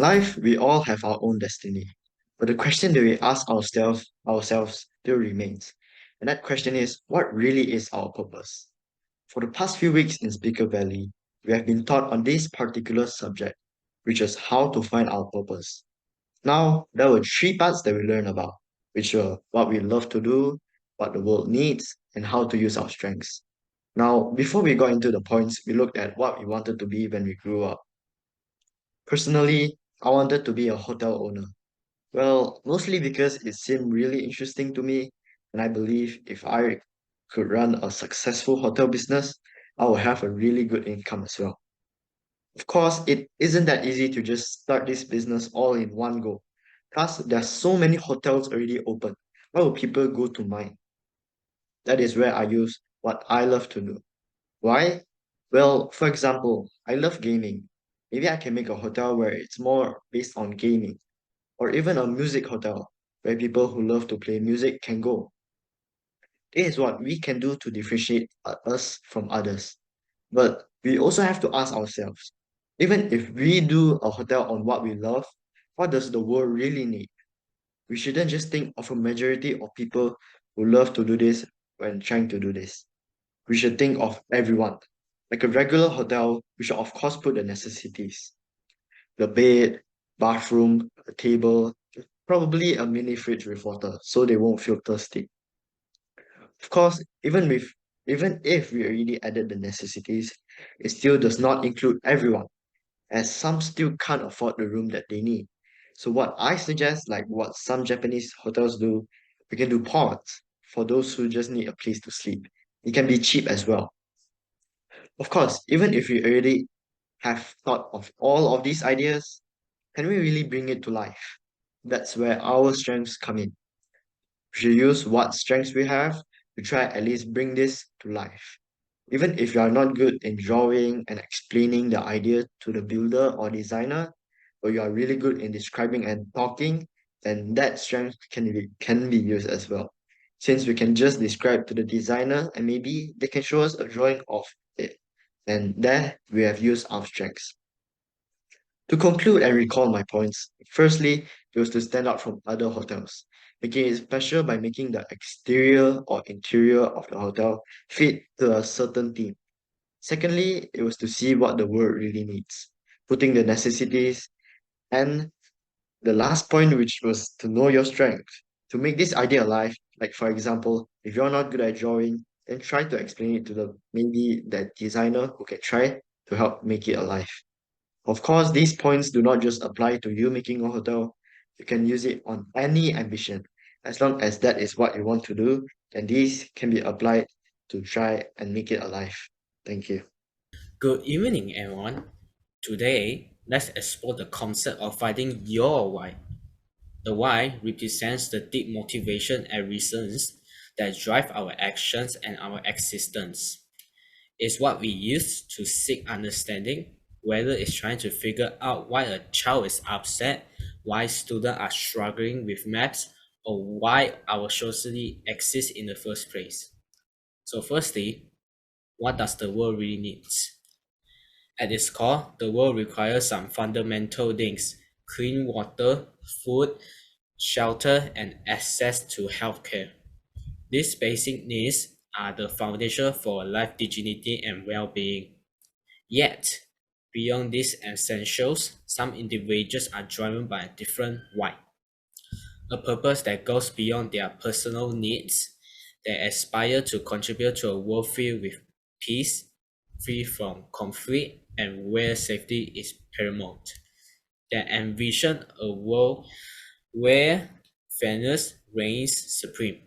life, we all have our own destiny. But the question that we ask ourselves still remains. And that question is, what really is our purpose? For the past few weeks in Speaker Valley, we have been taught on this particular subject, which is how to find our purpose. Now, there were three parts that we learned about, which were what we love to do, what the world needs, and how to use our strengths. Now, before we got into the points, we looked at what we wanted to be when we grew up. Personally, I wanted to be a hotel owner. Well, mostly because it seemed really interesting to me, and I believe if I could run a successful hotel business, I would have a really good income as well. Of course, it isn't that easy to just start this business all in one go. Plus, there's so many hotels already open. Why would people go to mine? That is where I use what I love to do. Why? Well, for example, I love gaming. Maybe I can make a hotel where it's more based on gaming, or even a music hotel where people who love to play music can go. This is what we can do to differentiate us from others. But we also have to ask ourselves, even if we do a hotel on what we love, what does the world really need? We shouldn't just think of a majority of people who love to do this when trying to do this. We should think of everyone. Like a regular hotel, we should of course put the necessities. The bed, bathroom, a table, probably a mini fridge with water so they won't feel thirsty. Of course, even if we already added the necessities, it still does not include everyone, as some still can't afford the room that they need. So what I suggest, like what some Japanese hotels do, we can do pods for those who just need a place to sleep. It can be cheap as well. Of course, even if we already have thought of all of these ideas, can we really bring it to life? That's where our strengths come in. We should use what strengths we have to try at least bring this to life. Even if you are not good in drawing and explaining the idea to the builder or designer, but you are really good in describing and talking, then that strength can be used as well. Since we can just describe to the designer and maybe they can show us a drawing of it. And there we have used our strengths. To conclude and recall my points, firstly, it was to stand out from other hotels, making it special by making the exterior or interior of the hotel fit to a certain theme. Secondly, it was to see what the world really needs, putting the necessities, and the last point, which was to know your strength, to make this idea alive. Like for example, if you're not good at drawing, then try to explain it to the maybe that designer who can try to help make it alive. Of course, these points do not just apply to you making a hotel. You can use it on any ambition. As long as that is what you want to do, then these can be applied to try and make it alive. Thank you. Good evening, everyone. Today, let's explore the concept of finding your why. The why represents the deep motivation and reasons that drive our actions and our existence. It's what we use to seek understanding, whether it's trying to figure out why a child is upset, why students are struggling with maths, or why our society exists in the first place. So, firstly, what does the world really need? At its core, the world requires some fundamental things: clean water, food, shelter, and access to healthcare. These basic needs are the foundation for life dignity and well-being. Yet, beyond these essentials, some individuals are driven by a different why, a purpose that goes beyond their personal needs. They aspire to contribute to a world filled with peace, free from conflict, and where safety is paramount. They envision a world where fairness reigns supreme,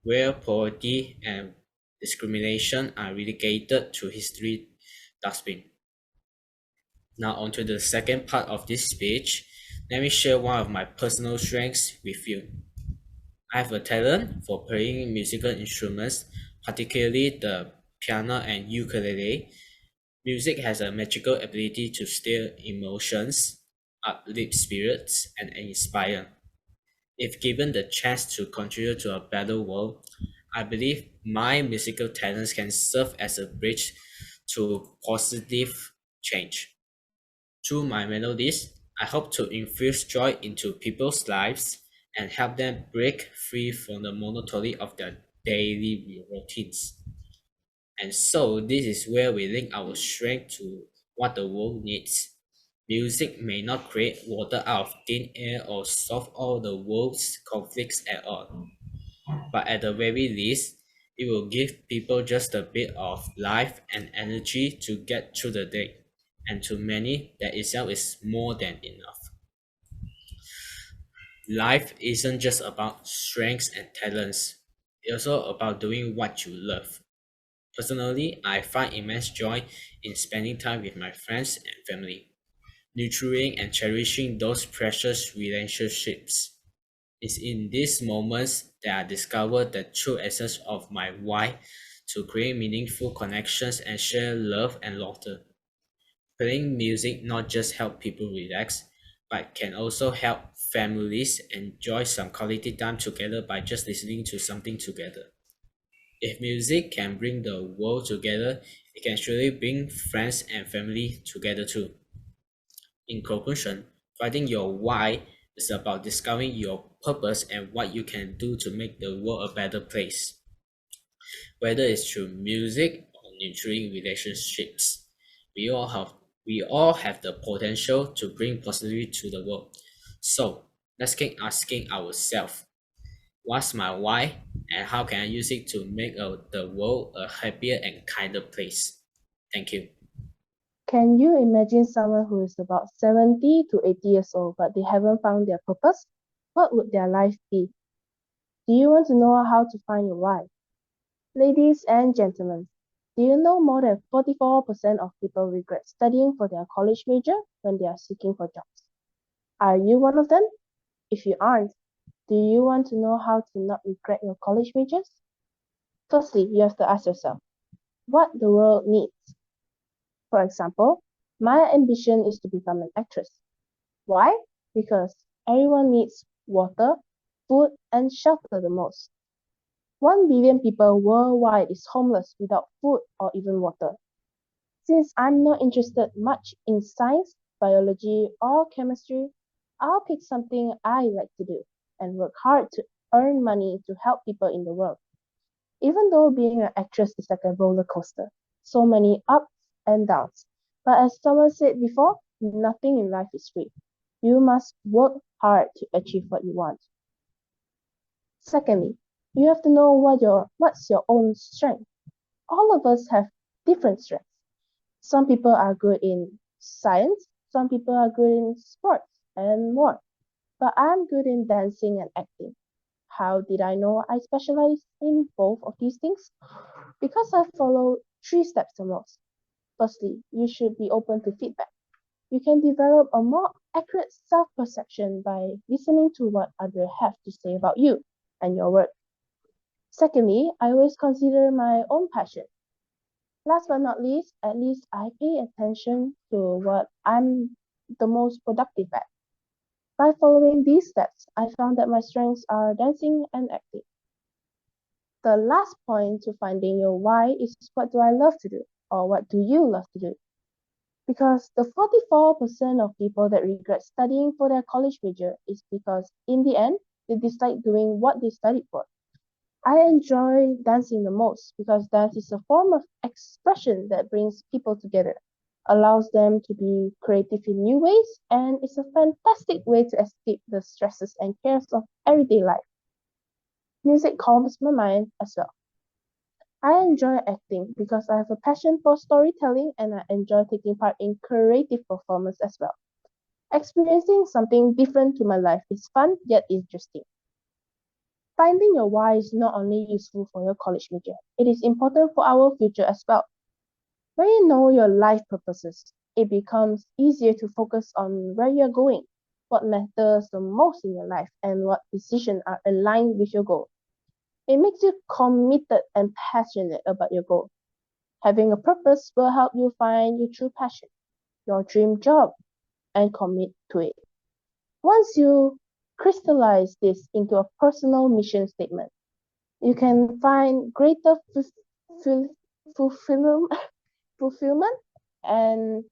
where poverty and discrimination are relegated to history dustbin. Now on to the second part of this speech. Let me share one of my personal strengths with you. I have a talent for playing musical instruments, particularly the piano and ukulele. Music has a magical ability to stir emotions, uplift spirits, and inspire. If given the chance to contribute to a better world, I believe my musical talents can serve as a bridge to positive change. Through my melodies, I hope to infuse joy into people's lives and help them break free from the monotony of their daily routines. And so, this is where we link our strength to what the world needs. Music may not create water out of thin air or solve all the world's conflicts at all, but at the very least, it will give people just a bit of life and energy to get through the day. And to many, that itself is more than enough. Life isn't just about strengths and talents, it's also about doing what you love. Personally, I find immense joy in spending time with my friends and family, nurturing and cherishing those precious relationships. It's in these moments that I discover the true essence of my why to create meaningful connections and share love and laughter. Playing music not just help people relax, but can also help families enjoy some quality time together by just listening to something together. If music can bring the world together, it can surely bring friends and family together too. In conclusion, finding your why is about discovering your purpose and what you can do to make the world a better place. Whether it's through music or nurturing relationships, we all have we all have the potential to bring positivity to the world. So let's keep asking ourselves, what's my why and how can I use it to make the world a happier and kinder place? Thank you. Can you imagine someone who is about 70 to 80 years old but they haven't found their purpose? What would their life be? Do you want to know how to find your why? Ladies and gentlemen, do you know more than 44% of people regret studying for their college major when they are seeking for jobs? Are you one of them? If you aren't, do you want to know how to not regret your college majors? Firstly, you have to ask yourself what the world needs. For example, my ambition is to become an actress. Why? Because everyone needs water, food, and shelter the most. 1 billion people worldwide is homeless without food or even water. Since I'm not interested much in science, biology, or chemistry, I'll pick something I like to do and work hard to earn money to help people in the world. Even though being an actress is like a roller coaster, so many ups and downs. But as someone said before, nothing in life is free. You must work hard to achieve what you want. Secondly, you have to know what's your own strength. All of us have different strengths. Some people are good in science, some people are good in sports, and more. But I'm good in dancing and acting. How did I know I specialize in both of these things? Because I follow 3 steps the most. Firstly, you should be open to feedback. You can develop a more accurate self-perception by listening to what others have to say about you and your work. Secondly, I always consider my own passion. Last but not least, at least I pay attention to what I'm the most productive at. By following these steps, I found that my strengths are dancing and acting. The last point to finding your why is what do I love to do or what do you love to do? Because the 44% of people that regret studying for their college major is because in the end, they dislike doing what they studied for. I enjoy dancing the most because dance is a form of expression that brings people together, allows them to be creative in new ways, and is a fantastic way to escape the stresses and cares of everyday life. Music calms my mind as well. I enjoy acting because I have a passion for storytelling and I enjoy taking part in creative performance as well. Experiencing something different to my life is fun yet interesting. Finding your why is not only useful for your college major, it is important for our future as well. When you know your life purposes, it becomes easier to focus on where you're going, what matters the most in your life, and what decisions are aligned with your goal. It makes you committed and passionate about your goal. Having a purpose will help you find your true passion, your dream job, and commit to it. Once you crystallize this into a personal mission statement, you can find greater fulfillment and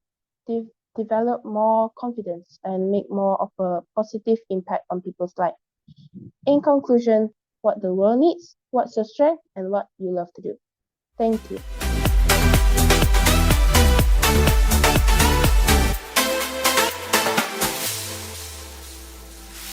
develop more confidence and make more of a positive impact on people's life. In conclusion, what the world needs, what's your strength, and what you love to do. Thank you.